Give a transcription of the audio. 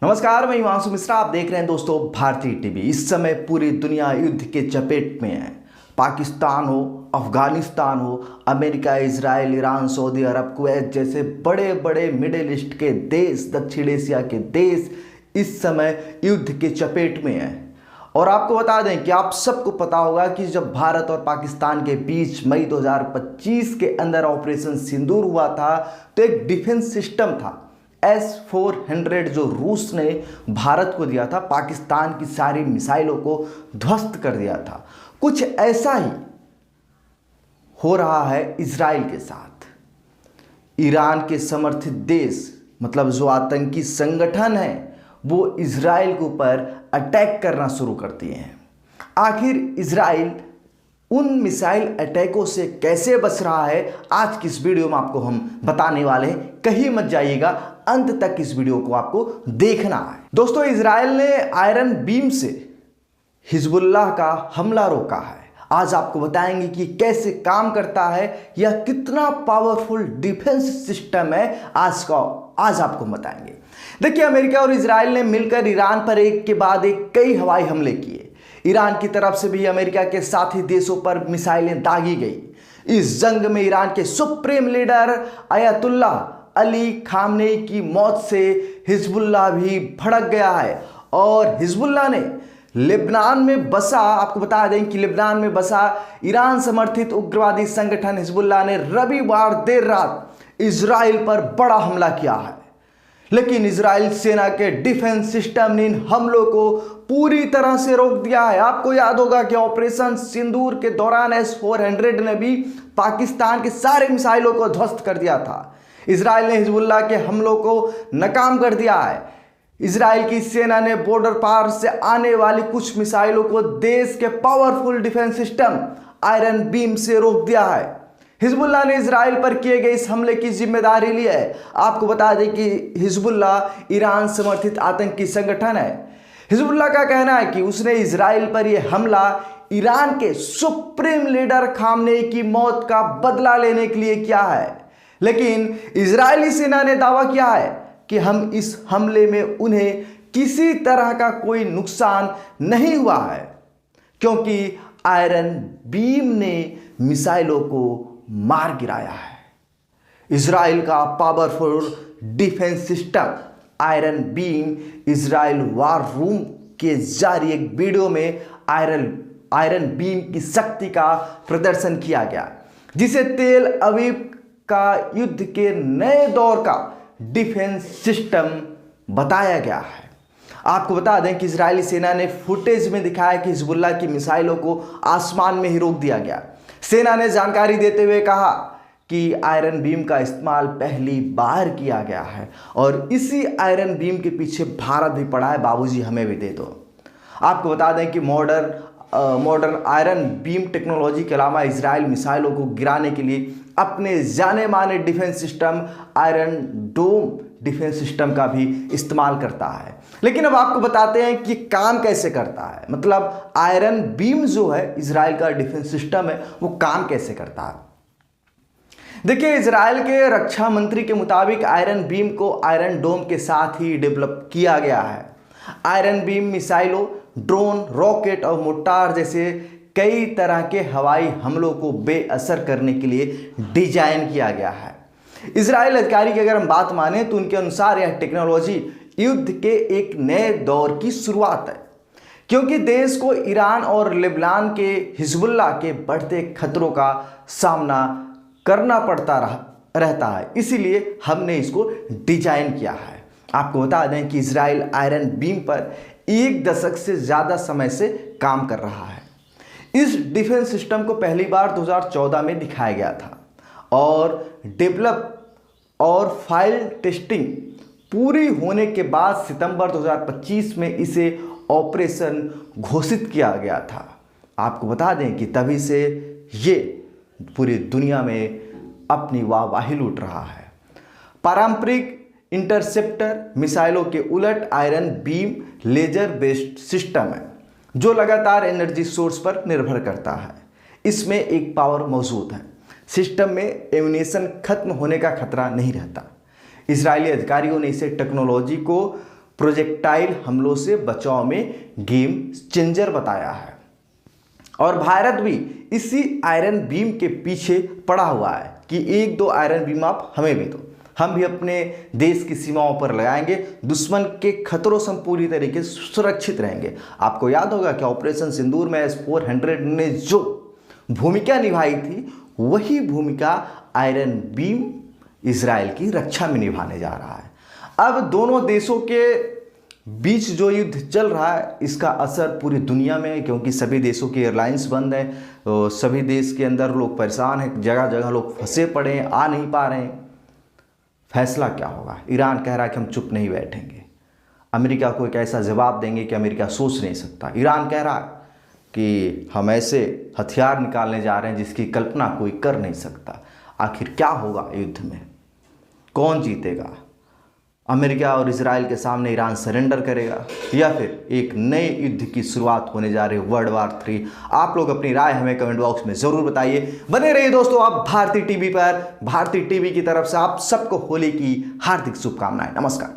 नमस्कार, मैं हिमांशु मिश्रा। आप देख रहे हैं दोस्तों भारतीय टीवी। इस समय पूरी दुनिया युद्ध के चपेट में है। पाकिस्तान हो, अफगानिस्तान हो, अमेरिका, इजराइल, ईरान, सऊदी अरब, कुवैत जैसे बड़े बड़े मिडिल ईस्ट के देश, दक्षिण एशिया के देश इस समय युद्ध के चपेट में हैं। और आपको बता दें कि आप सबको पता होगा कि जब भारत और पाकिस्तान के बीच मई 2025 के अंदर ऑपरेशन सिंदूर हुआ था तो एक डिफेंस सिस्टम था S-400 जो रूस ने भारत को दिया था, पाकिस्तान की सारी मिसाइलों को ध्वस्त कर दिया था। कुछ ऐसा ही हो रहा है इजराइल के साथ। ईरान के समर्थित देश, मतलब जो आतंकी संगठन है, वो इजराइल के ऊपर अटैक करना शुरू कर दिए हैं। आखिर इजराइल उन मिसाइल अटैकों से कैसे बच रहा है, आज की इस वीडियो में आपको हम बताने वाले हैं। कहीं मत जाइएगा, अंत तक इस वीडियो को आपको देखना है। दोस्तों, इजराइल ने आयरन बीम से हिजबुल्लाह का हमला रोका है। आज आपको बताएंगे कि कैसे काम करता है, यह कितना पावरफुल डिफेंस सिस्टम है। आज आपको बताएंगे। देखिए, अमेरिका और इजराइल ने मिलकर ईरान पर एक के बाद एक कई हवाई हमले किए। ईरान की तरफ से भी अमेरिका के साथी देशों पर मिसाइलें दागी गई। इस जंग में ईरान के सुप्रीम लीडर अयतुल्ला अली खामनेई की मौत से हिजबुल्लाह भी भड़क गया है। और हिजबुल्लाह ने लेबनान में बसा, आपको बता दें कि लेबनान में बसा ईरान समर्थित उग्रवादी संगठन हिजबुल्लाह ने रविवार देर रात इजराइल पर बड़ा हमला किया है। लेकिन इजराइल सेना के डिफेंस सिस्टम ने इन हमलों को पूरी तरह से रोक दिया है। आपको याद होगा कि ऑपरेशन सिंदूर के दौरान S-400 ने भी पाकिस्तान के सारे मिसाइलों को ध्वस्त कर दिया था। इजराइल ने हिजबुल्लाह के हमलों को नाकाम कर दिया है। इजराइल की सेना ने बॉर्डर पार से आने वाली कुछ मिसाइलों को देश के powerful defence system iron beam से रोक दिया है। हिजबुल्लाह ने इजराइल पर किए गए इस हमले की जिम्मेदारी ली है। आपको बता दें कि हिजबुल्लाह ईरान समर्थित आतंकी संगठन है। हिजबुल्लाह का कहना है कि उसने इजराइल पर यह हमला ईरान के सुप्रीम लीडर खामनेई की मौत का बदला लेने के लिए किया है। लेकिन इजरायली सेना ने दावा किया है कि हम इस हमले में उन्हें किसी तरह का कोई नुकसान नहीं हुआ है, क्योंकि आयरन बीम ने मिसाइलों को मार गिराया है। इजराइल का powerful defence system iron beam Israel war room के जारी एक वीडियो में आयरन बीम की शक्ति का प्रदर्शन किया गया, जिसे तेल अवीव का युद्ध के नए दौर का डिफेंस सिस्टम बताया गया है। आपको बता दें कि इजरायली सेना ने फुटेज में दिखाया कि हिजबुल्लाह की मिसाइलों को आसमान में ही रोक दिया गया। सेना ने जानकारी देते हुए कहा कि आयरन बीम का इस्तेमाल पहली बार किया गया है और इसी आयरन बीम के पीछे भारत भी पड़ा है। बाबूजी, हमें भी दे दो। आपको बता दें कि मॉडर्न आयरन बीम टेक्नोलॉजी के अलावा इजराइल मिसाइलों को गिराने के लिए अपने जाने माने डिफेंस सिस्टम आयरन डोम डिफेंस सिस्टम का भी इस्तेमाल करता है। लेकिन अब आपको बताते हैं कि काम कैसे करता है। मतलब आयरन बीम जो है इजराइल का डिफेंस सिस्टम है, वो काम कैसे करता है। देखिए, इजराइल के रक्षा मंत्री के मुताबिक आयरन बीम को आयरन डोम के साथ ही डेवलप किया गया है। आयरन बीम मिसाइलों, ड्रोन, रॉकेट और मोर्टार जैसे कई तरह के हवाई हमलों को बेअसर करने के लिए डिजाइन किया गया है। इजराइल अधिकारी की अगर हम बात माने तो उनके अनुसार यह टेक्नोलॉजी युद्ध के एक नए दौर की शुरुआत है, क्योंकि देश को ईरान और लेबनान के हिजबुल्लाह के बढ़ते खतरों का सामना करना पड़ता रहता है। इसीलिए हमने इसको डिजाइन किया है। आपको बता दें कि इजराइल आयरन बीम पर 1 दशक से ज़्यादा समय से काम कर रहा है। इस डिफेंस सिस्टम को पहली बार 2014 में दिखाया गया था और डेवलप और फाइल टेस्टिंग पूरी होने के बाद सितंबर 2025 में इसे ऑपरेशन घोषित किया गया था। आपको बता दें कि तभी से ये पूरी दुनिया में अपनी वाहवाही लूट रहा है। पारंपरिक इंटरसेप्टर मिसाइलों के उलट iron beam laser based system है, जो लगातार एनर्जी सोर्स पर निर्भर करता है। इसमें एक पावर मौजूद है। सिस्टम में एम्यूनेशन खत्म होने का खतरा नहीं रहता। इजरायली अधिकारियों ने इसे टेक्नोलॉजी को प्रोजेक्टाइल हमलों से बचाव में गेम चेंजर बताया है। और भारत भी इसी आयरन बीम के पीछे पड़ा हुआ है कि एक दो आयरन बीम आप हमें भी दो, हम भी अपने देश की सीमाओं पर लगाएंगे, दुश्मन के खतरों से हम पूरी तरीके से सुरक्षित रहेंगे। आपको याद होगा कि ऑपरेशन सिंदूर में S-400 ने जो भूमिका निभाई थी, वही भूमिका आयरन बीम इजराइल की रक्षा में निभाने जा रहा है। अब दोनों देशों के बीच जो युद्ध चल रहा है, इसका असर पूरी दुनिया में है, क्योंकि सभी देशों की एयरलाइंस बंद है, तो सभी देश के अंदर लोग परेशान हैं, जगह जगह लोग फंसे पड़े हैं, आ नहीं पा रहे हैं। फैसला क्या होगा? ईरान कह रहा है कि हम चुप नहीं बैठेंगे, अमेरिका को एक ऐसा जवाब देंगे कि अमेरिका सोच नहीं सकता। ईरान कह रहा है कि हम ऐसे हथियार निकालने जा रहे हैं जिसकी कल्पना कोई कर नहीं सकता। आखिर क्या होगा युद्ध में? कौन जीतेगा? अमेरिका और इजराइल के सामने ईरान सरेंडर करेगा या फिर एक नए युद्ध की शुरुआत होने जा रही है, वर्ल्ड वार 3? आप लोग अपनी राय हमें कमेंट बॉक्स में ज़रूर बताइए। बने रहिए दोस्तों आप भारती टीवी पर। भारती टीवी की तरफ से आप सबको होली की हार्दिक शुभकामनाएं। नमस्कार।